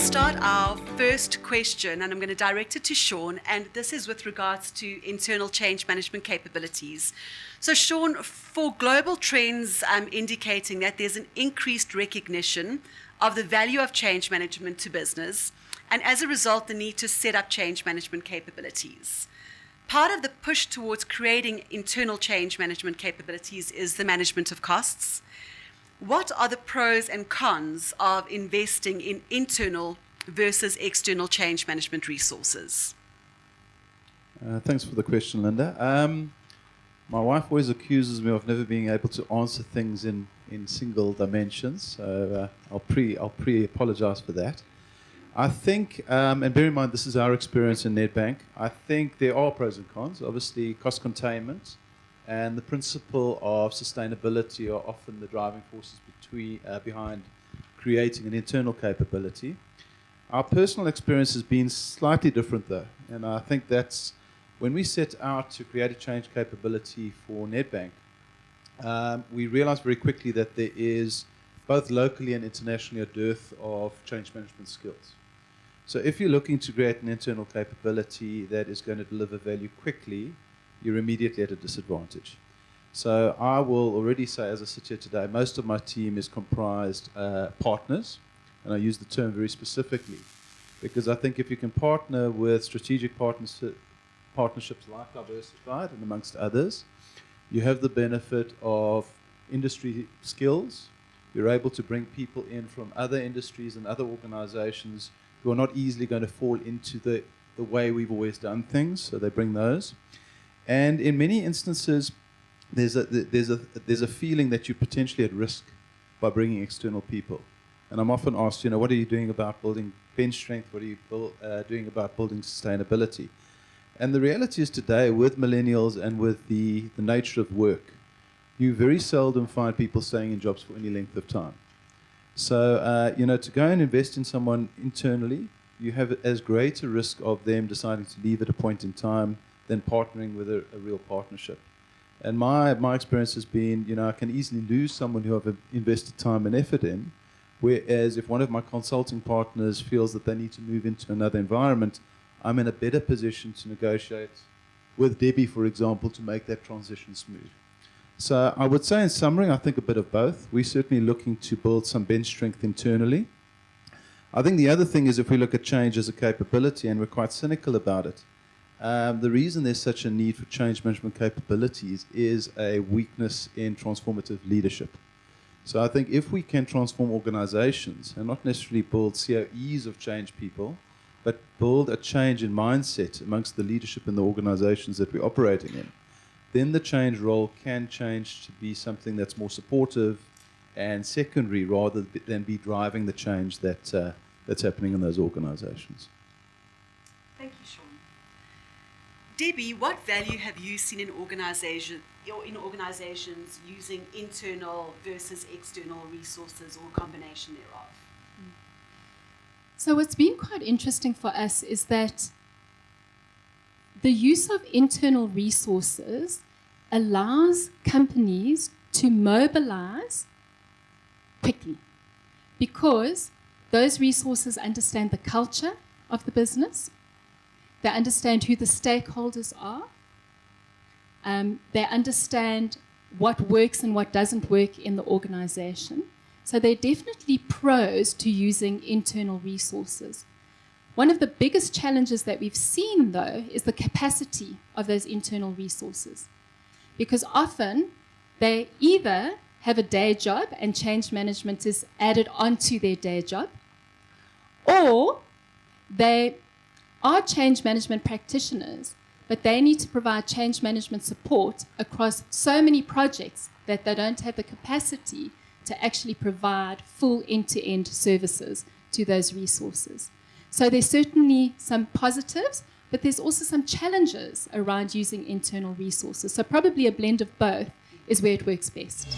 start our first question, and I'm going to direct it to Sean, and this is with regards to internal change management capabilities. So Sean, for global trends indicating that there's an increased recognition of the value of change management to business, and as a result, the need to set up change management capabilities. Part of the push towards creating internal change management capabilities is the management of costs. What are the pros and cons of investing in internal versus external change management resources? Thanks for the question, Linda. My wife always accuses me of never being able to answer things in single dimensions, so I'll pre-apologize for that. I think, and bear in mind this is our experience in Nedbank, I think there are pros and cons. Obviously, cost containment and the principle of sustainability are often the driving forces behind creating an internal capability. Our personal experience has been slightly different though, and I think that's when we set out to create a change capability for Nedbank, we realized very quickly that there is both locally and internationally a dearth of change management skills. So if you're looking to create an internal capability that is going to deliver value quickly, you're immediately at a disadvantage. So I will already say, as I sit here today, most of my team is comprised partners, and I use the term very specifically, because I think if you can partner with strategic partnerships like Diversified and amongst others, you have the benefit of industry skills. You're able to bring people in from other industries and other organizations who are not easily going to fall into the way we've always done things, so they bring those. And in many instances, there's a feeling that you're potentially at risk by bringing external people. And I'm often asked, what are you doing about building bench strength? What are you doing about building sustainability? And the reality is today, with millennials and with the nature of work, you very seldom find people staying in jobs for any length of time. So, to go and invest in someone internally, you have as great a risk of them deciding to leave at a point in time than partnering with a real partnership. And my experience has been, I can easily lose someone who I've invested time and effort in, whereas if one of my consulting partners feels that they need to move into another environment, I'm in a better position to negotiate with Debbie, for example, to make that transition smooth. So I would say in summary, I think a bit of both. We're certainly looking to build some bench strength internally. I think the other thing is if we look at change as a capability, and we're quite cynical about it, the reason there's such a need for change management capabilities is a weakness in transformative leadership. So I think if we can transform organizations and not necessarily build COEs of change people, but build a change in mindset amongst the leadership in the organizations that we're operating in, then the change role can change to be something that's more supportive and secondary rather than be driving the change that's happening in those organizations. Thank you, Sean. Debbie, what value have you seen in organizations using internal versus external resources or a combination thereof? So what's been quite interesting for us is that the use of internal resources allows companies to mobilize quickly because those resources understand the culture of the business. They understand who the stakeholders are. They understand what works and what doesn't work in the organization. So there are definitely pros to using internal resources. One of the biggest challenges that we've seen, though, is the capacity of those internal resources. Because often they either have a day job and change management is added onto their day job, or they are change management practitioners, but they need to provide change management support across so many projects that they don't have the capacity to actually provide full end-to-end services to those resources. So there's certainly some positives, but there's also some challenges around using internal resources. So probably a blend of both is where it works best.